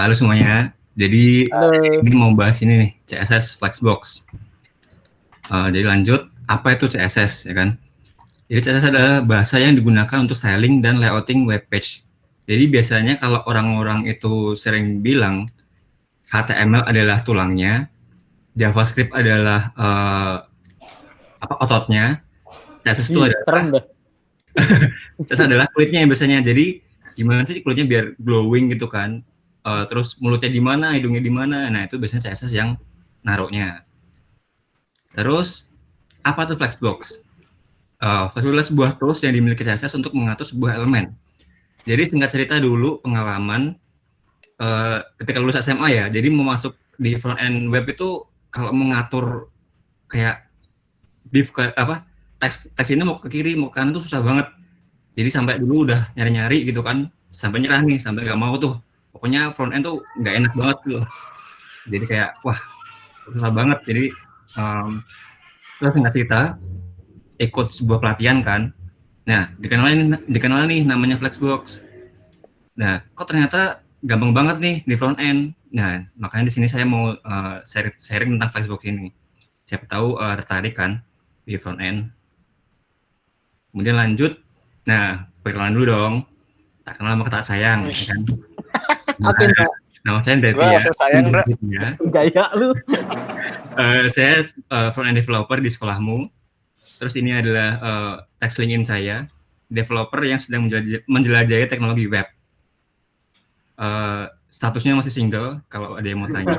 Halo semuanya. Jadi Halo. ini mau bahas ini nih, CSS Flexbox. Jadi lanjut, apa itu CSS ya kan? Jadi CSS adalah bahasa yang digunakan untuk styling dan layouting web page. Jadi biasanya kalau orang-orang itu sering bilang HTML adalah tulangnya, JavaScript adalah ototnya, CSS itu Serem dah. adalah kulitnya yang biasanya. Jadi gimana sih kulitnya biar glowing gitu kan? Terus mulutnya di mana, hidungnya di mana? Nah itu biasanya CSS yang naruhnya. Terus apa tuh Flexbox? Flexbox adalah sebuah tools yang dimiliki CSS untuk mengatur sebuah elemen. Jadi singkat cerita dulu pengalaman ketika lulus SMA ya. Jadi mau masuk di front end web itu kalau mengatur kayak div ke apa teks teks ini mau ke kiri mau ke kanan tuh susah banget. Jadi sampai dulu udah nyari-nyari gitu kan, sampai nyerah nih, sampai nggak mau tuh. Pokoknya front end tuh nggak enak banget tuh. Jadi kayak wah susah banget. Jadi terus singkat cerita ikut sebuah pelatihan kan. Nah, dikenal nih namanya Flexbox. Nah, kok ternyata gampang banget nih di front end. Nah, makanya di sini saya mau sharing tentang Flexbox ini. Siapa tahu tertarik kan di front end. Kemudian lanjut. Nah, perkenalan dulu dong. Tak kenal maka tak sayang, ya kan? Apa Nah, enggak? nama saya Devi Gua ya. langsung sayang, Ra. Gaya lu. Saya front end developer di sekolahmu. Terus ini adalah text LinkedIn saya, developer yang sedang menjelajahi teknologi web. Statusnya masih single kalau ada yang mau tanya.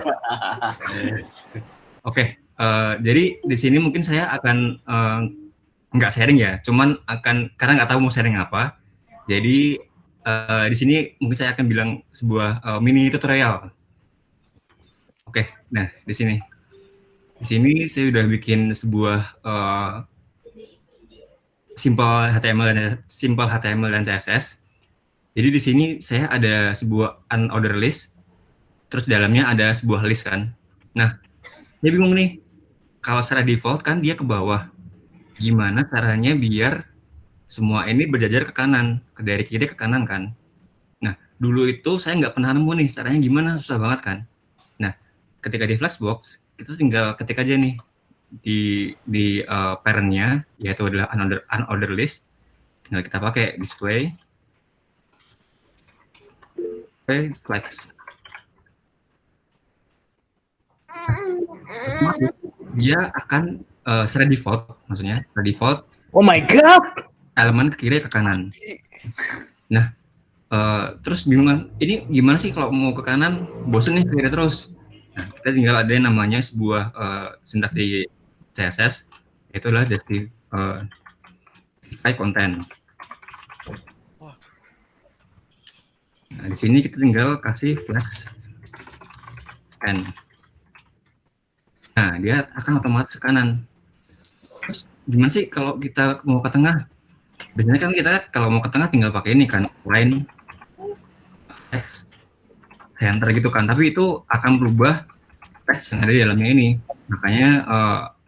Oke, jadi di sini mungkin saya akan nggak sharing ya, cuman akan karena nggak tahu mau sharing apa. Jadi di sini mungkin saya akan bilang sebuah mini tutorial. Oke, nah di sini saya udah bikin sebuah simple HTML dan CSS. Jadi di sini saya ada sebuah unordered list, terus dalamnya ada sebuah list kan. Nah, saya bingung nih, kalau secara default kan dia ke bawah. Gimana caranya biar semua ini berjajar ke kanan, dari kiri ke kanan kan. Nah, dulu itu saya nggak pernah nemu nih, caranya gimana, susah banget kan. Nah, ketika di Flexbox, kita tinggal ketik aja nih, di parent-nya, yaitu adalah unordered list, tinggal kita pakai display, flex. Otomatis dia akan secara default Oh my god. elemen ke kiri ke kanan. Nah, terus bingung kan, ini gimana sih kalau mau ke kanan bosen nih ke kiri terus. Nah, kita tinggal ada yang namanya sebuah sintaks di CSS, itu adalah justify content. Nah, di sini kita tinggal kasih flex n. Nah, dia akan otomatis ke kanan. Terus gimana sih kalau kita mau ke tengah? Biasanya kan kita kalau mau ke tengah tinggal pakai ini kan, line text center gitu kan, tapi itu akan berubah teks yang ada di dalamnya ini. Makanya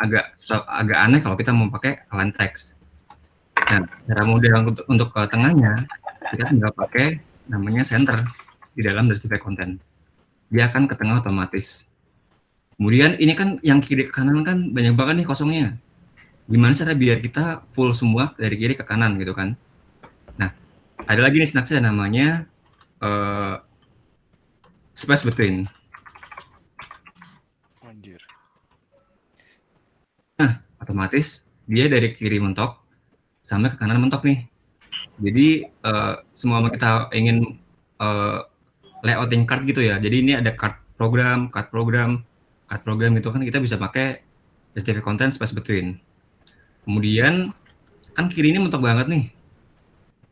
agak aneh kalau kita mau pakai align text. Nah, cara mudah untuk ke tengahnya, kita tinggal pakai namanya center di dalam justify content. Dia akan ke tengah otomatis. Kemudian ini kan yang kiri ke kanan kan banyak banget nih kosongnya. Gimana cara biar kita full semua dari kiri ke kanan gitu kan? Nah, ada lagi nih sintaksnya namanya space between. Anjir. Nah, otomatis dia dari kiri mentok sampai ke kanan mentok nih. Jadi semua kita ingin layouting card gitu ya. Jadi ini ada card program itu kan kita bisa pakai justify content space between. Kemudian kan kiri ini mentok banget nih.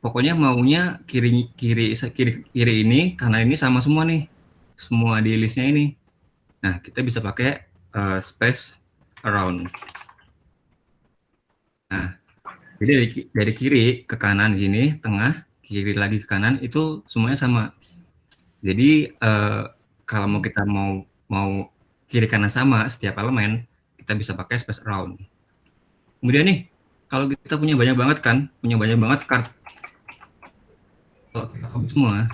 Pokoknya maunya kiri ini, kanan ini sama semua nih. Semua di listnya ini. Nah, kita bisa pakai space around. Nah, jadi dari kiri ke kanan di sini, tengah, kiri lagi ke kanan itu semuanya sama. Jadi kalau kita mau kiri kanan sama setiap elemen, kita bisa pakai space around. Kemudian nih, kalau kita punya banyak banget card semua.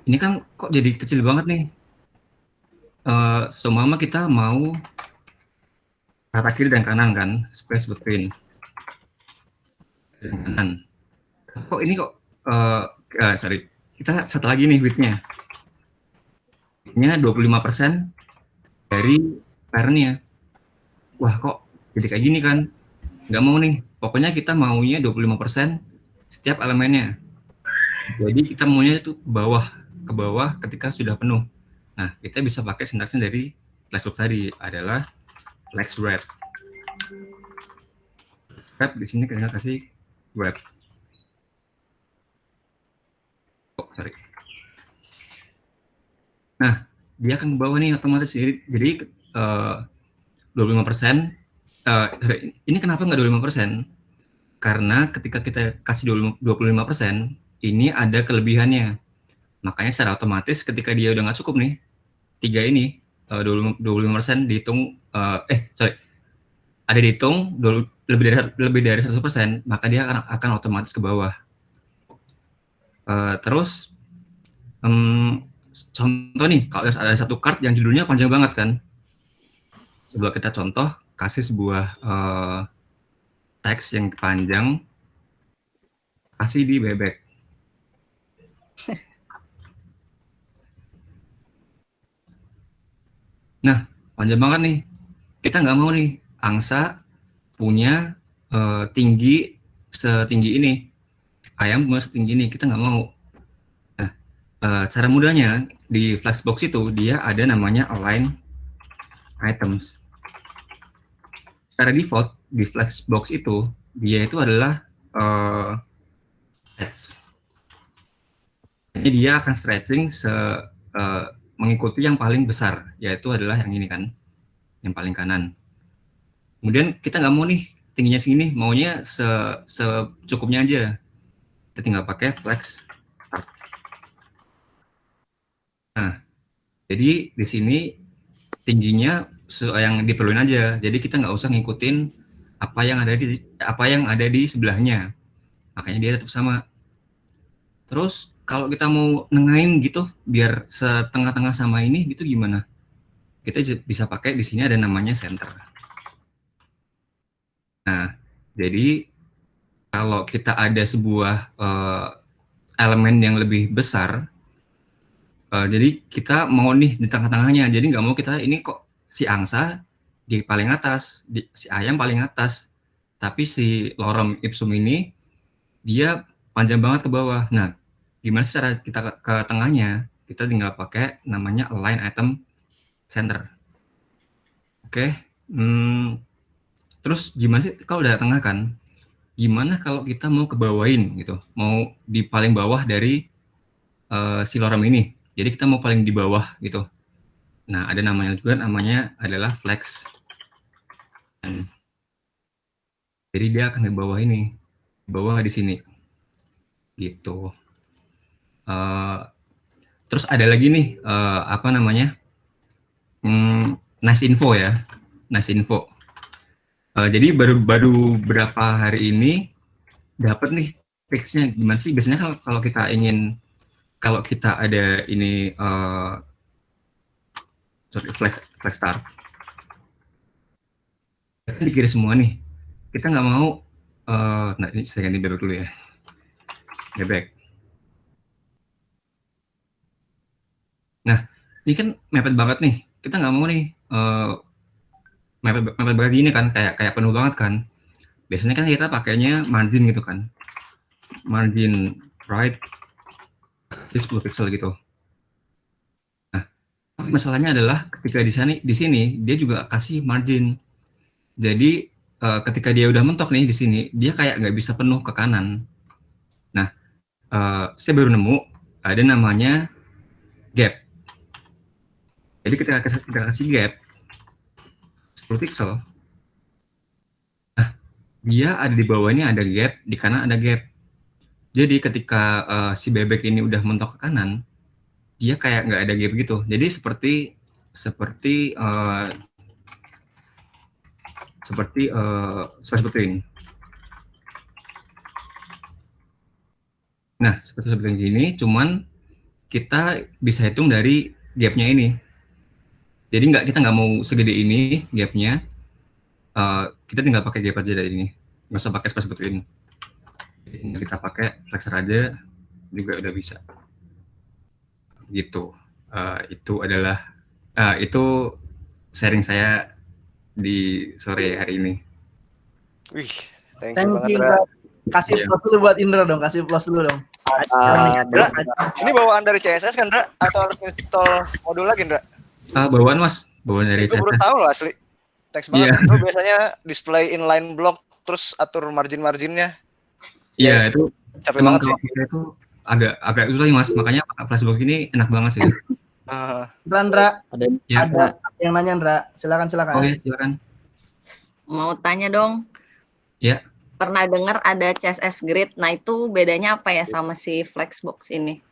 ini kan kok jadi kecil banget nih. Seumpama kita mau rata kiri dan kanan kan, space between dan kanan. Kok ini kok, sorry, kita set lagi nih width-nya. Width-nya 25% dari pair-nya. Wah kok jadi kayak gini kan? Nggak mau nih. Pokoknya kita maunya 25% setiap elemennya. Jadi kita maunya itu ke bawah ketika sudah penuh. Nah, kita bisa pakai sintaksnya dari flexbox tadi adalah flex wrap. Wrap di sini kita kasih wrap. Oh, sorry. Nah, dia akan ke bawah nih otomatis. Jadi 25%. Ini kenapa nggak 25%? Karena ketika kita kasih 25%, ini ada kelebihannya. Makanya secara otomatis ketika dia udah nggak cukup nih, 3 ini 25% dihitung, ada dihitung lebih dari 100%, maka dia akan otomatis ke bawah. Terus contoh nih, kalau ada satu card yang judulnya panjang banget kan, coba kita contoh kasih sebuah teks yang panjang, kasih di bebek. Nah, panjang banget nih. Kita nggak mau nih angsa punya tinggi setinggi ini, ayam punya setinggi ini, kita nggak mau. Nah, cara mudahnya di Flexbox itu dia ada namanya align items. Secara default di Flexbox itu dia itu adalah text. Jadi dia akan stretching mengikuti yang paling besar, yaitu adalah yang ini kan, yang paling kanan. Kemudian kita nggak mau nih tingginya segini, maunya secukupnya aja. Kita tinggal pakai flex start. Nah, jadi di sini tingginya sesuai yang diperluin aja. Jadi kita nggak usah ngikutin apa yang ada di sebelahnya. Makanya dia tetap sama. Terus kalau kita mau nengahin gitu biar setengah-tengah sama ini gitu gimana? Kita bisa pakai di sini ada namanya center. Nah, jadi kalau kita ada sebuah elemen yang lebih besar, jadi kita mau nih di tengah-tengahnya. Jadi nggak mau kita ini kok si angsa di paling atas, si ayam paling atas, tapi si lorem ipsum ini dia panjang banget ke bawah. Nah, gimana sih cara kita ke tengahnya? Kita tinggal pakai namanya align item center. Oke. Terus gimana sih kalau udah tengah kan? Gimana kalau kita mau ke bawahin gitu? Mau di paling bawah dari si lorem ini. Jadi kita mau paling di bawah gitu. Nah, ada namanya juga, namanya adalah flex. Jadi dia akan ke bawah ini, di bawah di sini, gitu. Terus ada lagi nih, apa namanya, nice info ya, nice info. Jadi baru berapa hari ini dapat nih fixnya gimana sih? Biasanya kalau kita ingin, kalau kita ada ini, flex start, kita di kiri semua nih. Kita nggak mau, nah ini saya ganti bebek dulu ya, bebek. Nah, ini kan mepet banget nih. Kita nggak mau nih mepet banget gini kan, kayak penuh banget kan. Biasanya kan kita pakainya margin gitu kan. Margin right 10 pixel gitu. Nah, masalahnya adalah ketika di sini dia juga kasih margin. Jadi ketika dia udah mentok nih di sini, dia kayak nggak bisa penuh ke kanan. Nah, saya baru nemu ada namanya gap. Jadi ketika kita kasih gap 10 pixel, nah dia ada di bawahnya ada gap, di kanan ada gap. Jadi ketika si bebek ini udah mentok ke kanan, dia kayak nggak ada gap gitu. Jadi seperti space between. Nah, seperti gini, cuman kita bisa hitung dari gapnya ini. Jadi kita nggak mau segede ini gapnya, kita tinggal pakai gap aja dari ini, nggak usah pakai space between. Tinggal kita pakai flexor aja juga udah bisa. Gitu. Itu sharing saya di sore hari ini. Wih, thank you Thank banget, you, Indra. Indra. Kasih Iya. plus dulu buat Indra dong, kasih plus dulu dong. Indra, ini bawaan dari CSS kan, Indra? Atau harus install modul lagi, Indra? Bawaan Mas, bawaan dari Gue baru CSS. tahu loh asli. Thanks banget. Iya. Gue biasanya display inline block, terus atur margin-marginnya. Iya, itu Capek emang banget sih. kalau kita itu agak susah ya Mas, makanya Flashbox ini enak banget sih. Indra, Ya. ada yang nanya Indra, silakan. Oh ya, silakan. Mau tanya dong. Ya. Pernah dengar ada CSS Grid. Nah, itu bedanya apa ya sama si Flexbox ini?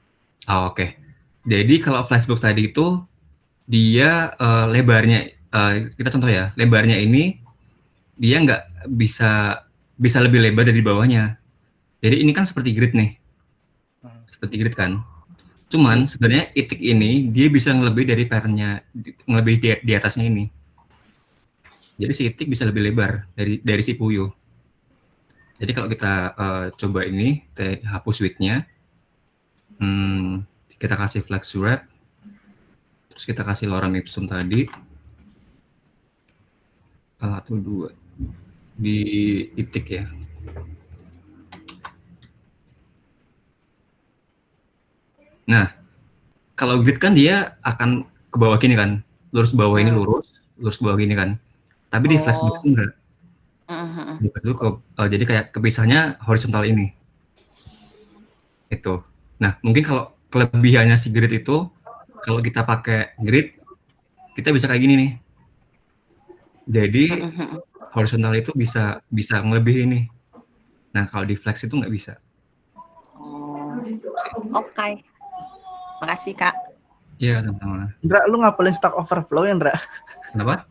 Oke. Jadi kalau Flashbox tadi itu dia lebarnya, kita contoh ya, lebarnya ini dia nggak bisa lebih lebar dari bawahnya. Jadi ini kan seperti grid nih, seperti grid kan. Cuman sebenarnya itik ini dia bisa ngelebih dari pattern-nya, ngelebih di atasnya ini. Jadi si itik bisa lebih lebar dari si puyuh. Jadi kalau kita coba ini, kita hapus width-nya, kita kasih flex wrap, terus kita kasih lorem ipsum tadi, 1, 2 di itik ya. Nah, kalau grid kan dia akan ke bawah gini kan, lurus ke bawah ini lurus ke bawah gini kan. Tapi di Flashbox itu enggak. Di Flashbox jadi kayak kepisahnya horizontal ini. Itu. Nah, mungkin kalau kelebihannya si grid itu, kalau kita pakai grid, kita bisa kayak gini nih. Jadi horizontal itu bisa ngelebih ini. Nah, kalau di flex itu nggak bisa. Oke. Makasih, Kak. Iya, sama-sama. Indra, lu ngapalin Stack Overflow ya, Indra? Kenapa?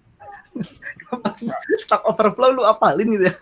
Stack Overflow lu apalin gitu ya?